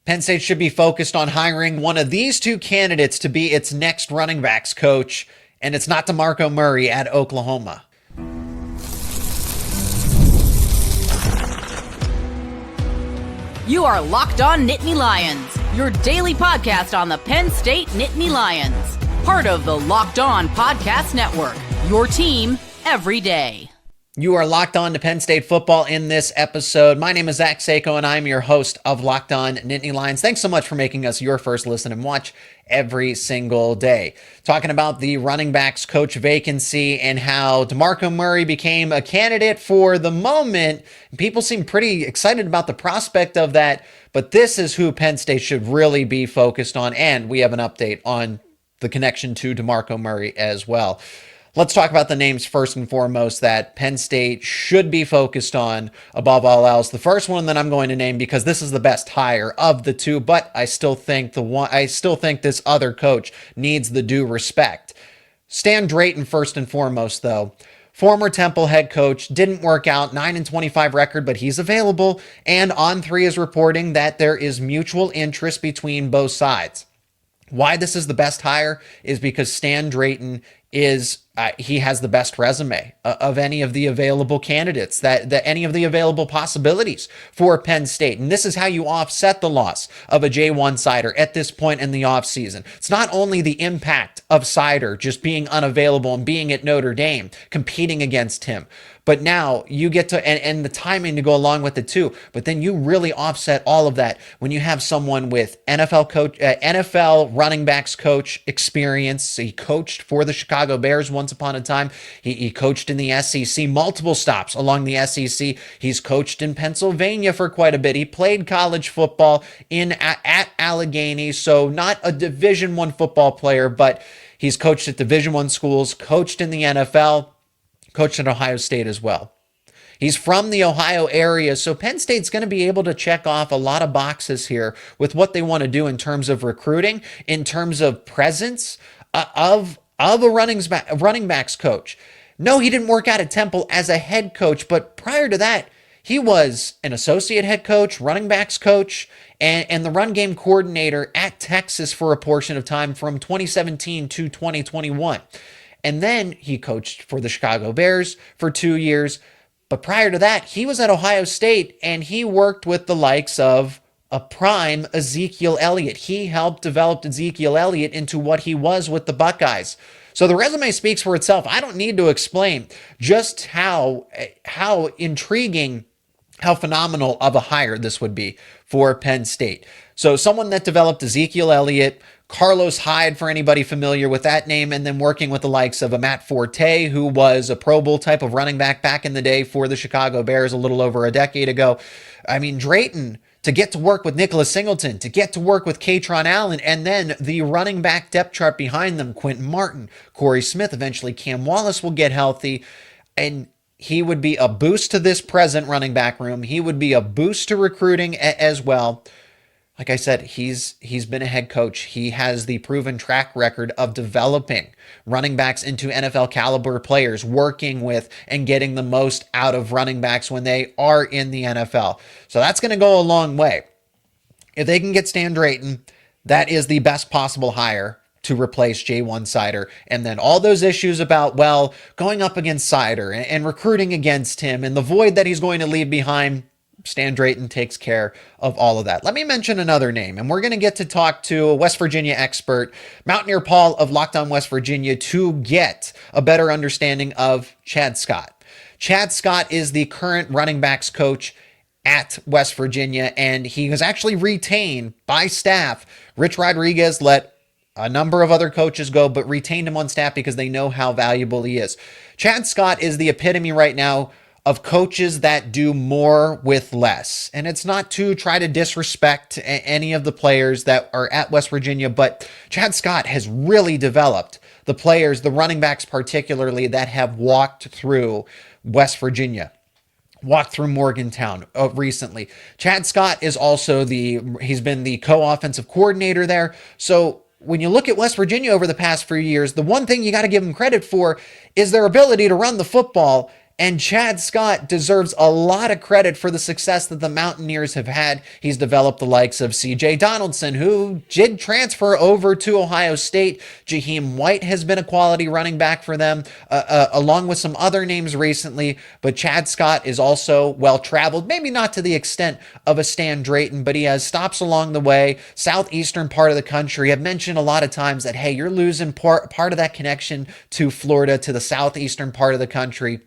Penn State should be focused on hiring one of these two candidates to be its next running backs coach, and it's not DeMarco Murray at Oklahoma. You are Locked On Nittany Lions, your daily podcast on the Penn State Nittany Lions. Part of the Locked On Podcast Network, your team every day. You are locked on to Penn State football in this episode. My name is Zach Sako, and I'm your host of Locked On Nittany Lions. Thanks so much for making us your first listen and watch every single day. Talking about the running backs coach vacancy and how DeMarco Murray became a candidate for the moment. People seem pretty excited about the prospect of that, but this is who Penn State should really be focused on, and we have an update on the connection to DeMarco Murray as well. Let's talk about the names first and foremost that Penn State should be focused on above all else. The first one that I'm going to name, because this is the best hire of the two, but I still think this other coach needs the due respect. Stan Drayton first and foremost, though. Former Temple head coach, didn't work out, 9-25 record, but he's available, and On3 is reporting that there is mutual interest between both sides. Why this is the best hire is because Stan Drayton he has the best resume of any of the available candidates, that any of the available possibilities for Penn State. And this is how you offset the loss of a J1 Sider at this point in the offseason. It's not only the impact of Sider just being unavailable and being at Notre Dame, competing against him, but now you get to, and the timing to go along with it too, but then you really offset all of that when you have someone with NFL running backs coach experience. He coached for the Chicago Bears once upon a time. He coached in the SEC, multiple stops along the SEC. He's coached in Pennsylvania for quite a bit. He played college football at Allegheny, so not a Division I football player, but he's coached at Division I schools, coached in the NFL, coached at Ohio State as well. He's from the Ohio area, so Penn State's going to be able to check off a lot of boxes here with what they want to do in terms of recruiting, in terms of presence of a running backs coach. No, he didn't work out at Temple as a head coach, but prior to that, he was an associate head coach, running backs coach, and the run game coordinator at Texas for a portion of time from 2017 to 2021. And then he coached for the Chicago Bears for 2 years. But prior to that, he was at Ohio State, and he worked with the likes of a prime Ezekiel Elliott. He helped develop Ezekiel Elliott into what he was with the Buckeyes. So the resume speaks for itself. I don't need to explain just how intriguing, how phenomenal of a hire this would be for Penn State. So someone that developed Ezekiel Elliott, Carlos Hyde, for anybody familiar with that name, and then working with the likes of a Matt Forte, who was a Pro Bowl type of running back in the day for the Chicago Bears a little over a decade ago. I mean, Drayton, to get to work with Nicholas Singleton, to get to work with Katron Allen, and then the running back depth chart behind them, Quentin Martin, Corey Smith, eventually Cam Wallace will get healthy, and he would be a boost to this present running back room. He would be a boost to recruiting as well. Like I said, he's been a head coach. He has the proven track record of developing running backs into NFL caliber players, working with and getting the most out of running backs when they are in the NFL. So that's going to go a long way. If they can get Stan Drayton, that is the best possible hire to replace J1 Sider. And then all those issues about, well, going up against Sider and recruiting against him and the void that he's going to leave behind, Stan Drayton takes care of all of that. Let me mention another name, and we're going to get to talk to a West Virginia expert, Mountaineer Paul of Locked On West Virginia, to get a better understanding of Chad Scott. Chad Scott is the current running backs coach at West Virginia, and he was actually retained by staff. Rich Rodriguez let a number of other coaches go, but retained him on staff because they know how valuable he is. Chad Scott is the epitome right now of coaches that do more with less. And it's not to try to disrespect any of the players that are at West Virginia, but Chad Scott has really developed the players, the running backs particularly, that have walked through West Virginia, walked through Morgantown recently. Chad Scott is also he's been the co-offensive coordinator there. So when you look at West Virginia over the past few years, the one thing you got to give them credit for is their ability to run the football And Chad Scott deserves a lot of credit for the success that the Mountaineers have had. He's developed the likes of C.J. Donaldson, who did transfer over to Ohio State. Jaheim White has been a quality running back for them, along with some other names recently. But Chad Scott is also well-traveled, maybe not to the extent of a Stan Drayton, but he has stops along the way. Southeastern part of the country. I've mentioned a lot of times that, hey, you're losing part of that connection to Florida, to the southeastern part of the country.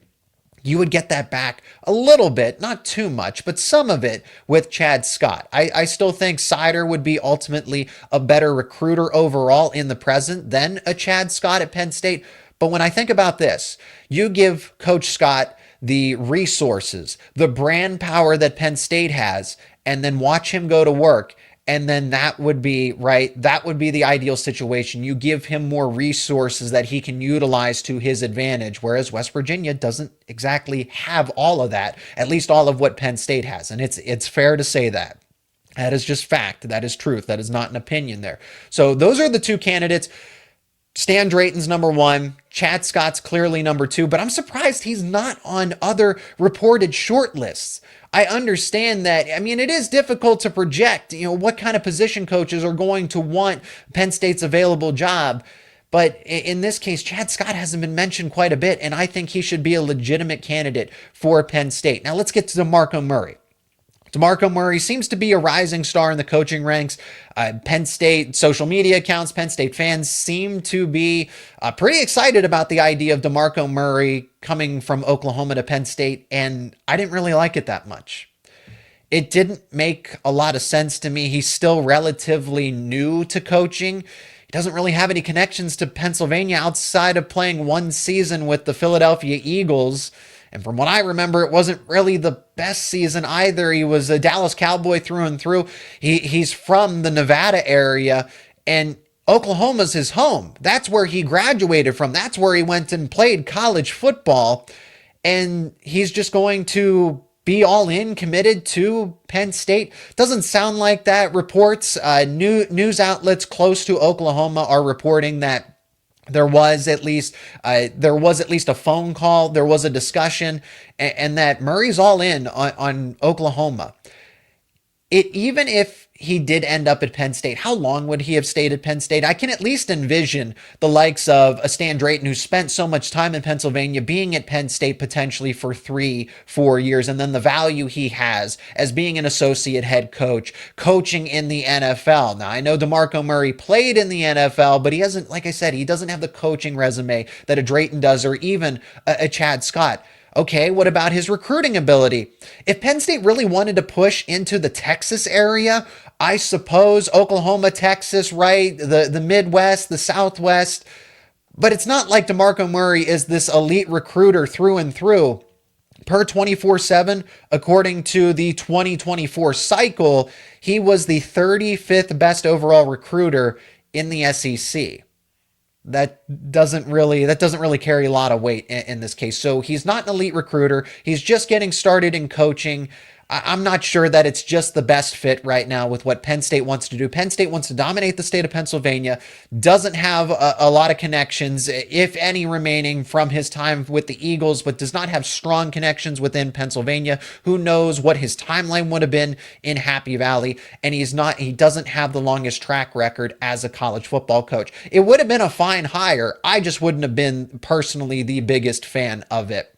You would get that back a little bit, not too much, but some of it with Chad Scott. I still think Sider would be ultimately a better recruiter overall in the present than a Chad Scott at Penn State. But when I think about this, you give Coach Scott the resources, the brand power that Penn State has, and then watch him go to work. And then that would be, right, that would be the ideal situation. You give him more resources that he can utilize to his advantage, whereas West Virginia doesn't exactly have all of that, at least all of what Penn State has. And it's fair to say that. That is just fact. That is truth. That is not an opinion there. So those are the two candidates. Stan Drayton's number one. Chad Scott's clearly number two, but I'm surprised he's not on other reported shortlists. I understand that. I mean, it is difficult to project, what kind of position coaches are going to want Penn State's available job. But in this case, Chad Scott hasn't been mentioned quite a bit, and I think he should be a legitimate candidate for Penn State. Now let's get to DeMarco Murray. DeMarco Murray seems to be a rising star in the coaching ranks. Penn State social media accounts, Penn State fans seem to be pretty excited about the idea of DeMarco Murray coming from Oklahoma to Penn State, and I didn't really like it that much. It didn't make a lot of sense to me. He's still relatively new to coaching. He doesn't really have any connections to Pennsylvania outside of playing one season with the Philadelphia Eagles. And from what I remember, it wasn't really the best season either. He was a Dallas Cowboy through and through. He's from the Nevada area, and Oklahoma's his home. That's where he graduated from. That's where he went and played college football. And he's just going to be all in, committed to Penn State. Doesn't sound like that. Reports, news outlets close to Oklahoma are reporting that there was at least a phone call, there was a discussion, and that Murray's all in on Oklahoma. Even if he did end up at Penn State, how long would he have stayed at Penn State? I can at least envision the likes of a Stan Drayton, who spent so much time in Pennsylvania, being at Penn State potentially for 3-4 years, and then the value he has as being an associate head coach, coaching in the NFL. Now, I know DeMarco Murray played in the NFL, but he hasn't, like I said, he doesn't have the coaching resume that a Drayton does, or even a Chad Scott. Okay, what about his recruiting ability? If Penn State really wanted to push into the Texas area, I suppose Oklahoma, Texas, right? The Midwest, the Southwest. But it's not like DeMarco Murray is this elite recruiter through and through. Per 24/7, according to the 2024 cycle, he was the 35th best overall recruiter in the SEC. That doesn't really carry a lot of weight in this case. So he's not an elite recruiter. He's just getting started in coaching. I'm not sure that it's just the best fit right now with what Penn State wants to do. Penn State wants to dominate the state of Pennsylvania, doesn't have a lot of connections, if any, remaining from his time with the Eagles, but does not have strong connections within Pennsylvania. Who knows what his timeline would have been in Happy Valley, and he doesn't have the longest track record as a college football coach. It would have been a fine hire. I just wouldn't have been personally the biggest fan of it.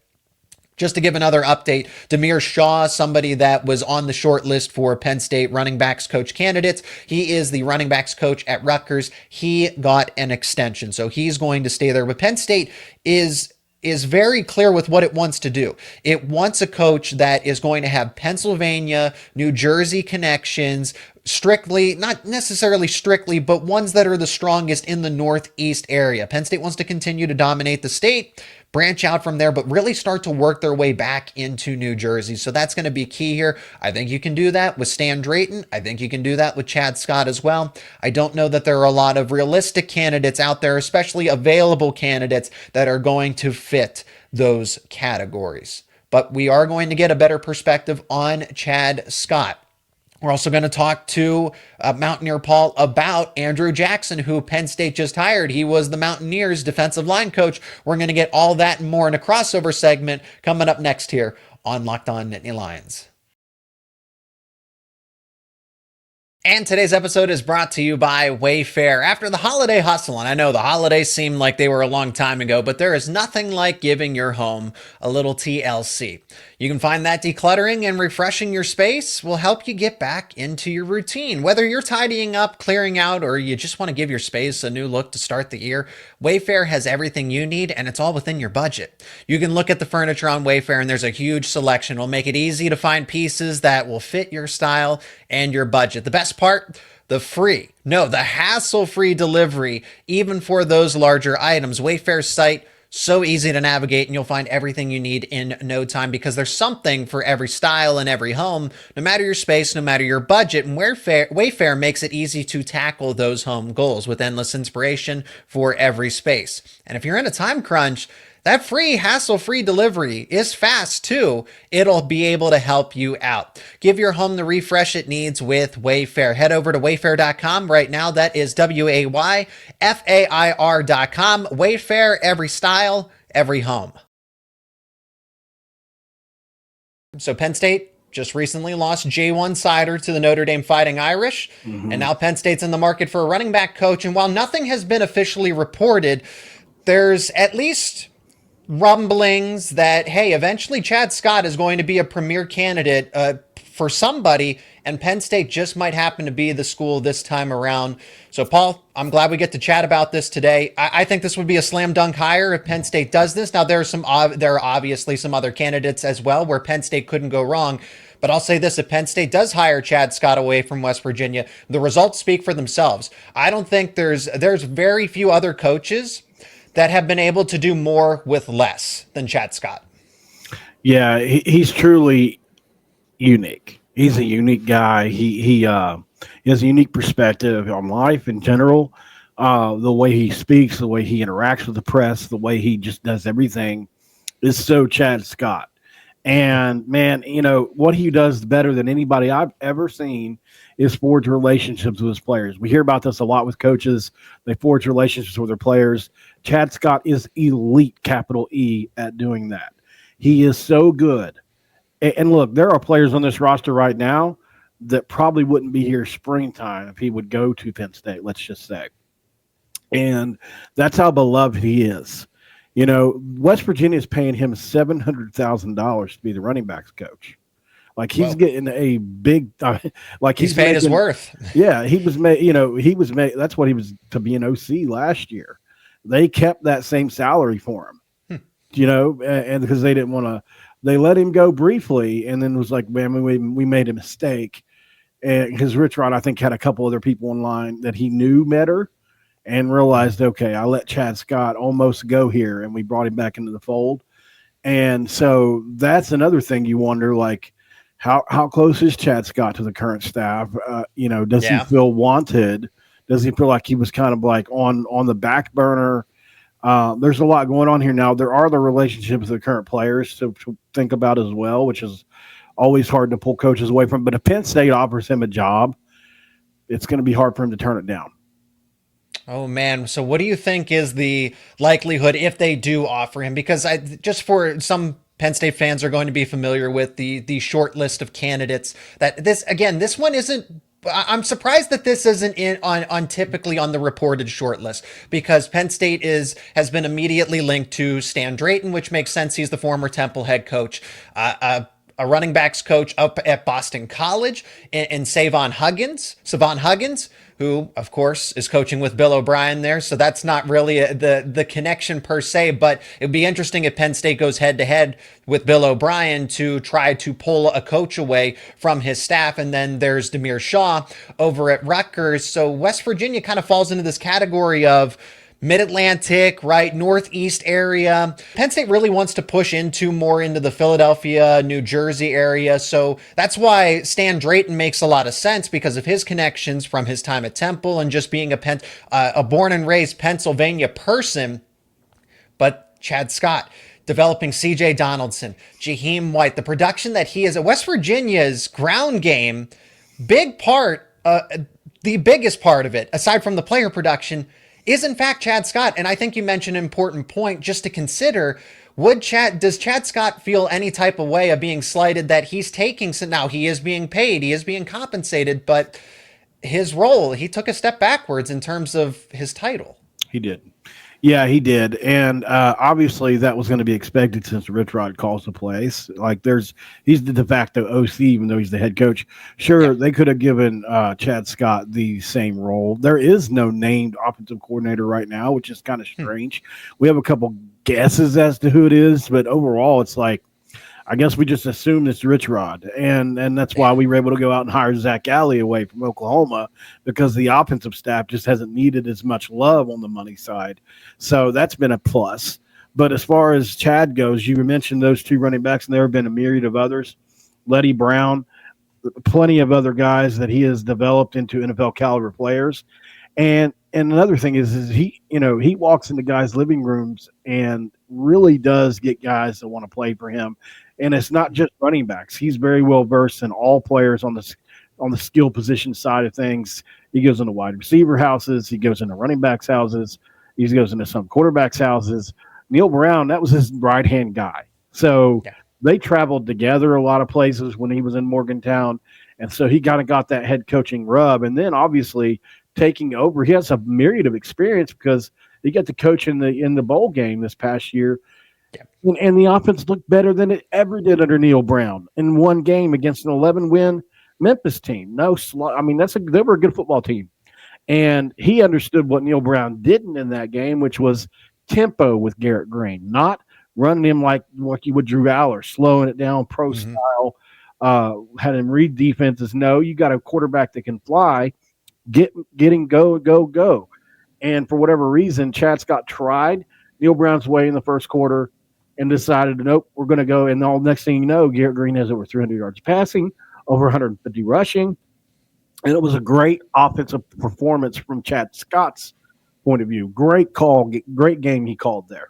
Just to give another update, Demir Shaw, somebody that was on the short list for Penn State running backs coach candidates. He is the running backs coach at Rutgers. He got an extension, so he's going to stay there. But Penn State is very clear with what it wants to do. It wants a coach that is going to have Pennsylvania, New Jersey connections, strictly, not necessarily strictly, but ones that are the strongest in the Northeast area. Penn State wants to continue to dominate the state, branch out from there, but really start to work their way back into New Jersey. So that's going to be key here. I think you can do that with Stan Drayton. I think you can do that with Chad Scott as well. I don't know that there are a lot of realistic candidates out there, especially available candidates that are going to fit those categories. But we are going to get a better perspective on Chad Scott. We're also going to talk to Mountaineer Paul about Andrew Jackson, who Penn State just hired. He was the Mountaineers defensive line coach. We're going to get all that and more in a crossover segment coming up next here on Locked On Nittany Lions. And today's episode is brought to you by Wayfair. After the holiday hustle, and I know the holidays seem like they were a long time ago, but there is nothing like giving your home a little TLC. You can find that decluttering and refreshing your space will help you get back into your routine. Whether you're tidying up, clearing out, or you just want to give your space a new look to start the year, Wayfair has everything you need, and it's all within your budget. You can look at the furniture on Wayfair, and there's a huge selection. It'll make it easy to find pieces that will fit your style and your budget. The best part, the hassle-free delivery, even for those larger items. Wayfair's site, so easy to navigate, and you'll find everything you need in no time because there's something for every style and every home, no matter your space, no matter your budget. And Wayfair makes it easy to tackle those home goals with endless inspiration for every space. And if you're in a time crunch, that free, hassle-free delivery is fast too. It'll be able to help you out. Give your home the refresh it needs with Wayfair. Head over to wayfair.com right now. That is WAYFAIR.com. Wayfair, every style, every home. So Penn State just recently lost J1 Sider to the Notre Dame Fighting Irish. And now Penn State's in the market for a running back coach. And while nothing has been officially reported, there's at least rumblings that, hey, eventually Chad Scott is going to be a premier candidate for somebody, and Penn State just might happen to be the school this time around. So, Paul, I'm glad we get to chat about this today. I think this would be a slam dunk hire if Penn State does this. Now, there are obviously some other candidates as well where Penn State couldn't go wrong. But I'll say this, if Penn State does hire Chad Scott away from West Virginia, the results speak for themselves. I don't think there's very few other coaches that have been able to do more with less than Chad Scott. Yeah, he's truly unique. He's a unique guy. He has a unique perspective on life in general. The way he speaks, the way he interacts with the press, the way he just does everything is so Chad Scott. And, man, what he does better than anybody I've ever seen is forge relationships with his players. We hear about this a lot with coaches. They forge relationships with their players. Chad Scott is elite, capital E, at doing that. He is so good. And look, there are players on this roster right now that probably wouldn't be here springtime if he would go to Penn State, let's just say. And that's how beloved he is. West Virginia is paying him $700,000 to be the running backs coach. Like he's getting a big, he's paid his worth. Yeah, he was made. He was made. That's what he was to be an OC last year. They kept that same salary for him. And because they didn't want to, they let him go briefly, and then was like, man, we made a mistake. And because Rich Rod, I think, had a couple other people in line that he knew better, and realized, okay, I let Chad Scott almost go here, and we brought him back into the fold. And so that's another thing you wonder, like, how close is Chad Scott to the current staff? Does he feel wanted? Does he feel like he was kind of like on the back burner? There's a lot going on here now. There are the relationships with the current players to think about as well, which is always hard to pull coaches away from. But if Penn State offers him a job, it's going to be hard for him to turn it down. Oh, man. So what do you think is the likelihood if they do offer him? Because just for some Penn State fans are going to be familiar with the short list of candidates that this one isn't. I'm surprised that this isn't on typically on the reported short list, because Penn State has been immediately linked to Stan Drayton, which makes sense. He's the former Temple head coach, a running backs coach up at Boston College, and Savon Huggins, who, of course, is coaching with Bill O'Brien there. So that's not really the connection per se, but it'd be interesting if Penn State goes head to head with Bill O'Brien to try to pull a coach away from his staff. And then there's Demir Shaw over at Rutgers. So West Virginia kind of falls into this category of Mid-Atlantic, right, Northeast area. Penn State really wants to push more into the Philadelphia, New Jersey area. So that's why Stan Drayton makes a lot of sense, because of his connections from his time at Temple and just being a born and raised Pennsylvania person. But Chad Scott, developing C.J. Donaldson, Jaheim White, the production that he is at West Virginia's ground game big part, the biggest part of it, aside from the player production, is in fact Chad Scott. And I think you mentioned an important point just to consider. Does Chad Scott feel any type of way of being slighted that he's taking? So now he is being paid, he is being compensated, but his role, he took a step backwards in terms of his title. He did. Yeah, he did. And obviously that was going to be expected since Rich Rod calls the plays. Like he's the de facto OC, even though he's the head coach. Sure, they could have given Chad Scott the same role. There is no named offensive coordinator right now, which is kind of strange. We have a couple guesses as to who it is, but overall it's like, I guess we just assumed it's Rich Rod, and that's why we were able to go out and hire Zach Alley away from Oklahoma, because the offensive staff just hasn't needed as much love on the money side. So that's been a plus. But as far as Chad goes, you mentioned those two running backs, and there have been a myriad of others. Letty Brown, plenty of other guys that he has developed into NFL caliber players. And another thing is he walks into guys' living rooms and really does get guys that want to play for him. And it's not just running backs. He's very well versed in all players on the skill position side of things. He goes into wide receiver houses. He goes into running backs houses. He goes into some quarterbacks houses. Neil Brown, that was his right-hand guy. So they traveled together a lot of places when he was in Morgantown. And so he kind of got that head coaching rub. And then obviously taking over, he has a myriad of experience because he got to coach in the bowl game this past year. Yeah. And the offense looked better than it ever did under Neil Brown in one game against an 11-win Memphis team. They were a good football team. And he understood what Neil Brown didn't in that game, which was tempo with Garrett Green, not running him like you would Drew Aller, slowing it down pro style, had him read defenses. No, you got a quarterback that can fly, getting go. And for whatever reason, Chad Scott tried Neil Brown's way in the first quarter and decided, nope, we're going to go. And all next thing you know, Garrett Green has over 300 yards passing, over 150 rushing. And it was a great offensive performance from Chad Scott's point of view. Great call, great game he called there.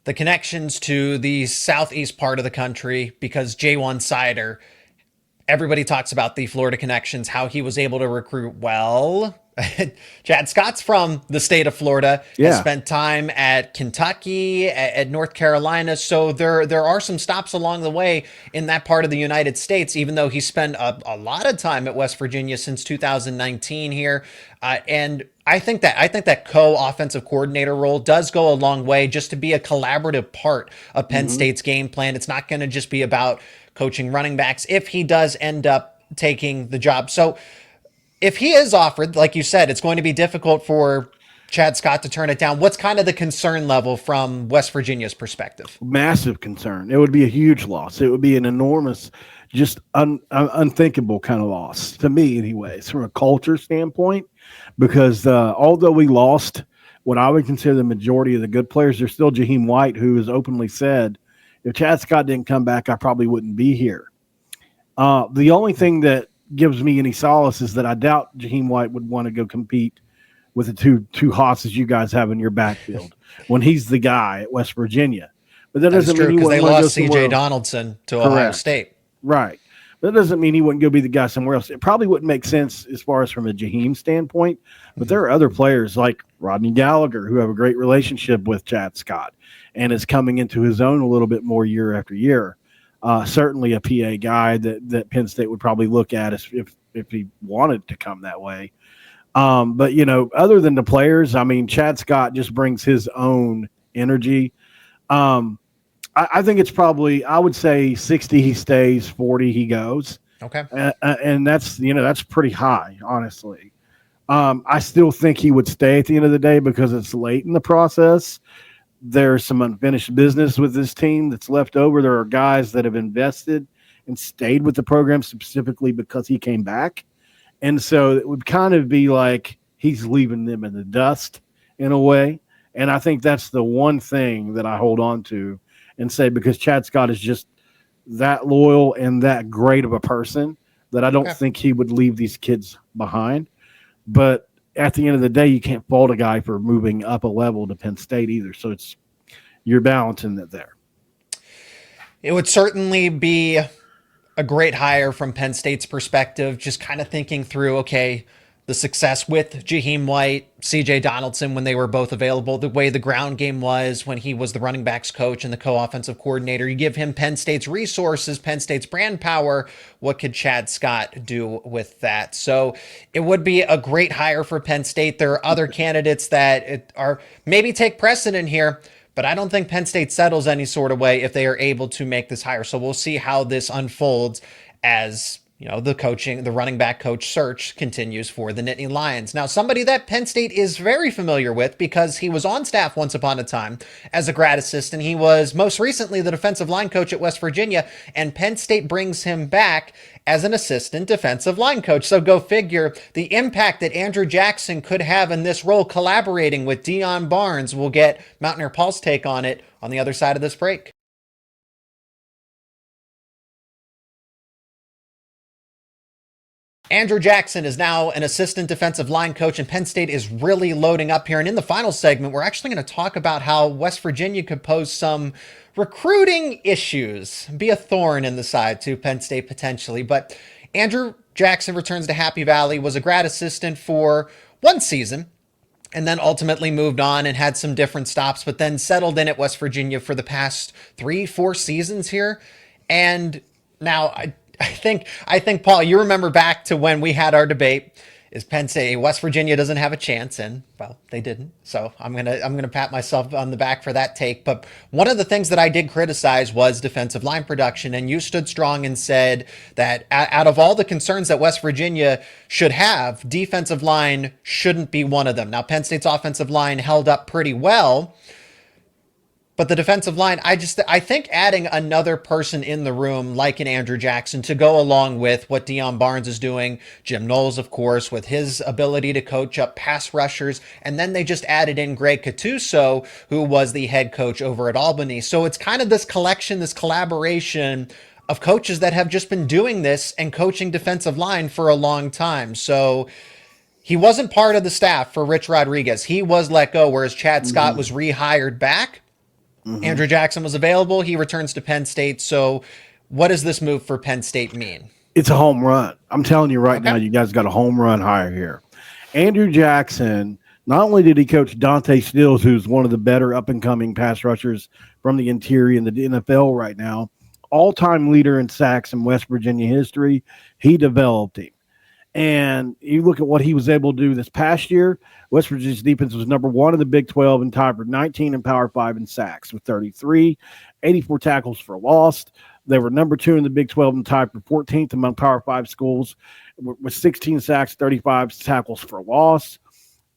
The connections to the southeast part of the country, because J1 Sider, everybody talks about the Florida connections, how he was able to recruit well. Chad Scott's from the state of Florida. Has spent time at Kentucky, at North Carolina. So there are some stops along the way in that part of the United States, even though he spent a lot of time at West Virginia since 2019 here. And I think that co-offensive coordinator role does go a long way, just to be a collaborative part of Penn State's game plan. It's not going to just be about coaching running backs if he does end up taking the job. So if he is offered, like you said, it's going to be difficult for Chad Scott to turn it down. What's kind of the concern level from West Virginia's perspective? Massive concern. It would be a huge loss. It would be an enormous, just unthinkable kind of loss to me anyways, from a culture standpoint, because although we lost what I would consider the majority of the good players, there's still Jaheim White, who has openly said, if Chad Scott didn't come back, I probably wouldn't be here. The only thing that gives me any solace is that I doubt Jaheim White would want to go compete with the two hosses you guys have in your backfield when he's the guy at West Virginia. But that doesn't mean because they lost C.J. Donaldson to Ohio State. Right. But that doesn't mean he wouldn't go be the guy somewhere else. It probably wouldn't make sense as far as from a Jaheim standpoint, but there are other players like Rodney Gallagher who have a great relationship with Chad Scott and is coming into his own a little bit more year after year. Certainly a PA guy that Penn State would probably look at if he wanted to come that way. But, other than the players, Chad Scott just brings his own energy. I think it's probably, I would say 60 he stays, 40 he goes. Okay. And that's pretty high, honestly. I still think he would stay at the end of the day because it's late in the process. There's some unfinished business with this team that's left over. There are guys that have invested and stayed with the program specifically because he came back. And so it would kind of be like he's leaving them in the dust in a way. And I think that's the one thing that I hold on to and say, because Chad Scott is just that loyal and that great of a person that I don't think he would leave these kids behind. But at the end of the day, you can't fault a guy for moving up a level to Penn State either. So you're balancing it there. It would certainly be a great hire from Penn State's perspective, just kind of thinking through, okay, the success with Jaheim White, CJ Donaldson when they were both available, the way the ground game was when he was the running backs coach and the co-offensive coordinator. You give him Penn State's resources, Penn State's brand power. What could Chad Scott do with that? So it would be a great hire for Penn State. There are other candidates that are maybe take precedent here, but I don't think Penn State settles any sort of way if they are able to make this hire. So we'll see how this unfolds as the running back coach search continues for the Nittany Lions. Now, somebody that Penn State is very familiar with because he was on staff once upon a time as a grad assistant. He was most recently the defensive line coach at West Virginia, and Penn State brings him back as an assistant defensive line coach. So go figure the impact that Andrew Jackson could have in this role collaborating with Deion Barnes. We'll get Mountaineer Paul's take on it on the other side of this break. Andrew Jackson is now an assistant defensive line coach, and Penn State is really loading up here. And in the final segment, we're actually going to talk about how West Virginia could pose some recruiting issues, be a thorn in the side to Penn State potentially. But Andrew Jackson returns to Happy Valley, was a grad assistant for one season, and then ultimately moved on and had some different stops, but then settled in at West Virginia for the past 3-4 seasons here. And now I think, Paul, you remember back to when we had our debate. Is Penn State, West Virginia doesn't have a chance, and well, they didn't. So I'm gonna pat myself on the back for that take. But one of the things that I did criticize was defensive line production, and you stood strong and said that out of all the concerns that West Virginia should have, defensive line shouldn't be one of them. Now, Penn State's offensive line held up pretty well. But the defensive line, I think adding another person in the room like an Andrew Jackson to go along with what Deion Barnes is doing, Jim Knowles, of course, with his ability to coach up pass rushers, and then they just added in Greg Cattuso, who was the head coach over at Albany. So it's kind of this collection, this collaboration of coaches that have just been doing this and coaching defensive line for a long time. So he wasn't part of the staff for Rich Rodriguez. He was let go, whereas Chad Scott was rehired back. Andrew Jackson was available. He returns to Penn State. So what does this move for Penn State mean? It's a home run. I'm telling you right now, you guys got a home run hire here. Andrew Jackson, not only did he coach Dante Stills, who's one of the better up-and-coming pass rushers from the interior in the NFL right now, all-time leader in sacks in West Virginia history, he developed him. And you look at what he was able to do this past year. West Virginia's defense was number 1 in the Big 12 and tied for 19 in Power 5 in sacks with 33, 84 tackles for loss. They were number 2 in the Big 12 and tied for 14th among Power 5 schools with 16 sacks, 35 tackles for loss.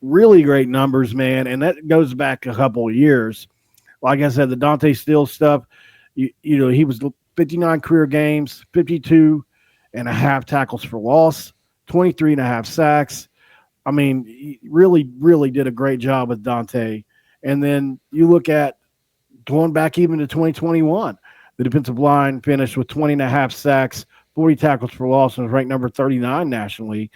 Really great numbers, man. And that goes back a couple of years. Like I said, the Dante Steele stuff, you know, he was 59 career games, 52 and a half tackles for loss, 23 and a half sacks. I mean, he really, really did a great job with Dante. And then you look at going back even to 2021, the defensive line finished with 20 and a half sacks, 40 tackles for loss, and was ranked number 39 nationally.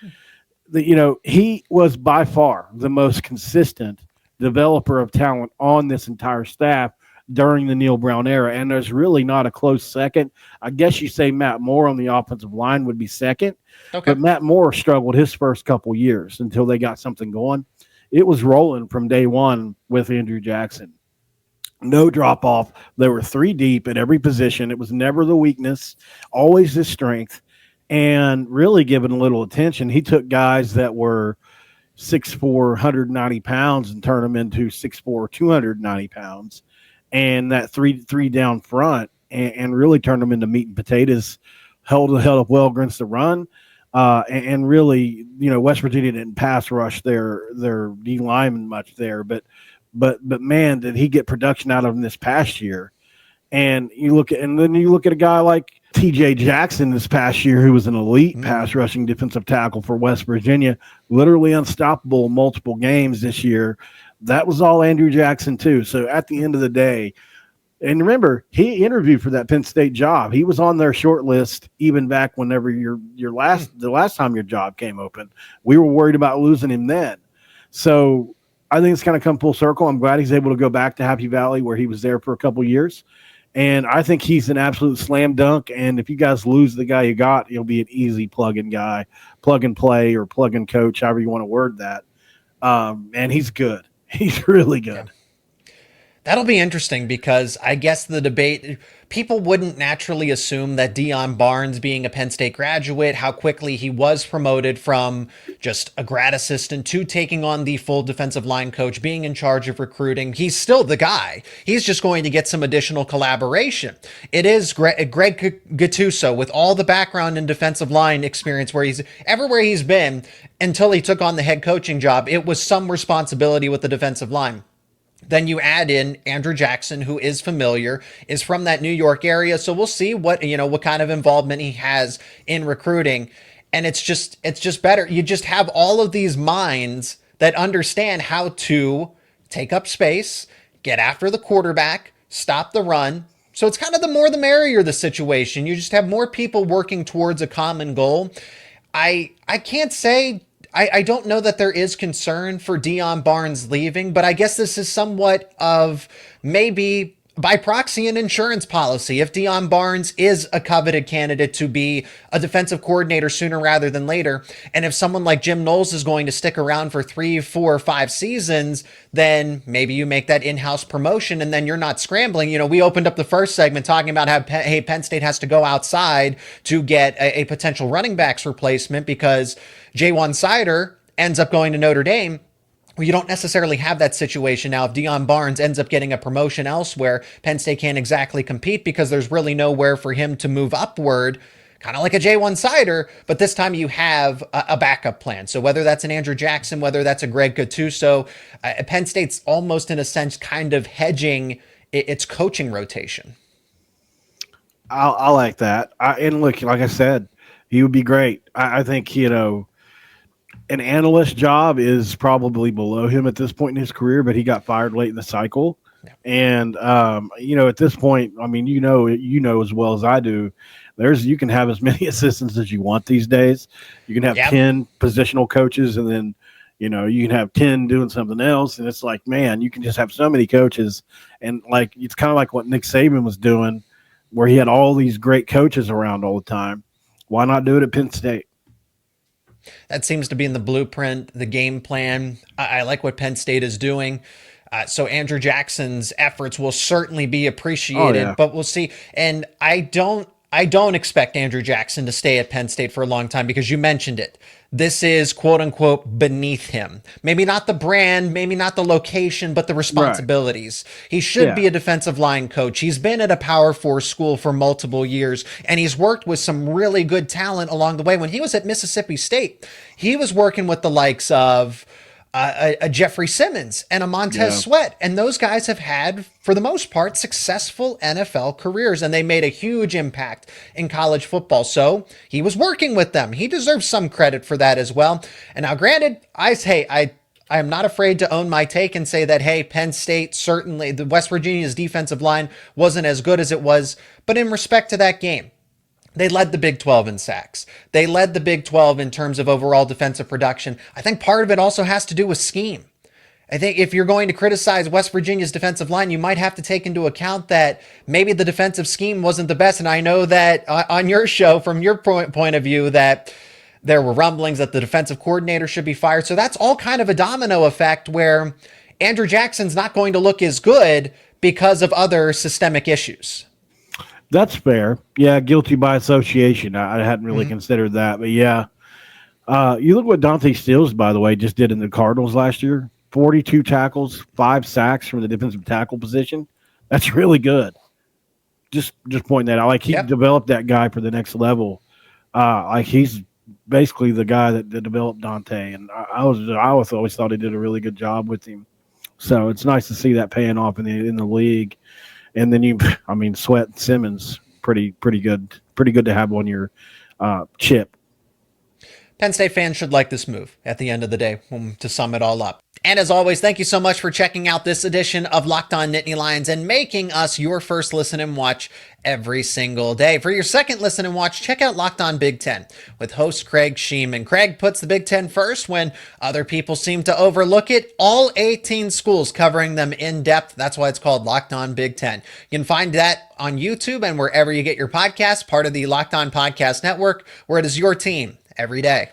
He was by far the most consistent developer of talent on this entire staff during the Neil Brown era. And there's really not a close second. I guess you say Matt Moore on the offensive line would be second. Okay. But Matt Moore struggled his first couple years until they got something going. It was rolling from day one with Andrew Jackson. No drop off. They were 3 deep at every position. It was never the weakness, always the strength, and really given a little attention. He took guys that were 6'4", 190 pounds and turned them into 6'4", 290 pounds. And that three down front and really turned them into meat and potatoes, held up well against the run. And really, West Virginia didn't pass rush their D lineman much there, but man, did he get production out of him this past year. And then you look at a guy like TJ Jackson this past year, who was an elite pass rushing defensive tackle for West Virginia, literally unstoppable in multiple games this year. That was all Andrew Jackson too. So at the end of the day, and remember, he interviewed for that Penn State job. He was on their short list even back whenever the last time your job came open. We were worried about losing him then. So I think it's kind of come full circle. I'm glad he's able to go back to Happy Valley where he was there for a couple of years. And I think he's an absolute slam dunk. And if you guys lose the guy you got, he'll be an easy plug-in guy, plug-and-play or plug-and-coach, however you want to word that. And he's good. He's really good. Yeah. That'll be interesting because I guess the debate, people wouldn't naturally assume that Deion Barnes, being a Penn State graduate, how quickly he was promoted from just a grad assistant to taking on the full defensive line coach, being in charge of recruiting. He's still the guy. He's just going to get some additional collaboration. It is Greg Gattuso, with all the background in defensive line experience where he's everywhere he's been until he took on the head coaching job. It was some responsibility with the defensive line. Then you add in Andrew Jackson, who is familiar, is from that New York area. So we'll see what kind of involvement he has in recruiting. And it's just better. You just have all of these minds that understand how to take up space, get after the quarterback, stop the run. So it's kind of the more the merrier the situation. You just have more people working towards a common goal. I can't say, I don't know that there is concern for Deion Barnes leaving, but I guess this is somewhat of maybe by proxy an insurance policy. If Deion Barnes is a coveted candidate to be a defensive coordinator sooner rather than later, and if someone like Jim Knowles is going to stick around for 3, 4, 5 seasons, then maybe you make that in-house promotion and then you're not scrambling. We opened up the first segment talking about how Penn State has to go outside to get a potential running backs replacement because Jaywan Sider ends up going to Notre Dame. Well, you don't necessarily have that situation now. If Deion Barnes ends up getting a promotion elsewhere, Penn State can't exactly compete because there's really nowhere for him to move upward, kind of like a Jaywan Sider, but this time you have a backup plan. So whether that's an Andrew Jackson, whether that's a Greg Gattuso, Penn State's almost in a sense kind of hedging its coaching rotation. I like that. And look, like I said, he would be great. I think, an analyst job is probably below him at this point in his career, but he got fired late in the cycle. Yeah. And, at this point, I mean, you know as well as I do, you can have as many assistants as you want these days. You can have 10 positional coaches and then, you can have 10 doing something else. And it's like, man, you can just have so many coaches. And like, it's kind of like what Nick Saban was doing, where he had all these great coaches around all the time. Why not do it at Penn State? That seems to be in the blueprint, the game plan. I like what Penn State is doing. So Andrew Jackson's efforts will certainly be appreciated, but we'll see. And I don't expect Andrew Jackson to stay at Penn State for a long time because you mentioned it. This is quote unquote beneath him. Maybe not the brand, maybe not the location, but the responsibilities. Right. He should be a defensive line coach. He's been at a Power 4 school for multiple years, and he's worked with some really good talent along the way. When he was at Mississippi State, he was working with the likes of a Jeffrey Simmons and a Montez Sweat. And those guys have had, for the most part, successful NFL careers, and they made a huge impact in college football. So he was working with them. He deserves some credit for that as well. And now, granted, I am not afraid to own my take and say that, hey, Penn State, certainly, the West Virginia's defensive line wasn't as good as it was. But in respect to that game, they led the Big 12 in sacks. They led the Big 12 in terms of overall defensive production. I think part of it also has to do with scheme. I think if you're going to criticize West Virginia's defensive line, you might have to take into account that maybe the defensive scheme wasn't the best. And I know that on your show, from your point of view, that there were rumblings that the defensive coordinator should be fired. So that's all kind of a domino effect where Andrew Jackson's not going to look as good because of other systemic issues. That's fair. Yeah, guilty by association. I hadn't really considered that, but yeah. You look what Dante Stills, by the way, just did in the Cardinals last year. 42 tackles, 5 sacks from the defensive tackle position. That's really good. Just pointing that out. Like, he developed that guy for the next level. Like, he's basically the guy that developed Dante, and I always thought he did a really good job with him. So it's nice to see that paying off in the league. And then Sweat and Simmons, pretty good to have on your chip. Penn State fans should like this move at the end of the day, to sum it all up. And as always, thank you so much for checking out this edition of Locked On Nittany Lions and making us your first listen and watch every single day. For your second listen and watch, check out Locked On Big Ten with host Craig Sheeman. Craig puts the Big Ten first when other people seem to overlook it. All 18 schools covering them in depth. That's why it's called Locked On Big Ten. You can find that on YouTube and wherever you get your podcasts, part of the Locked On Podcast Network, where it is your team every day.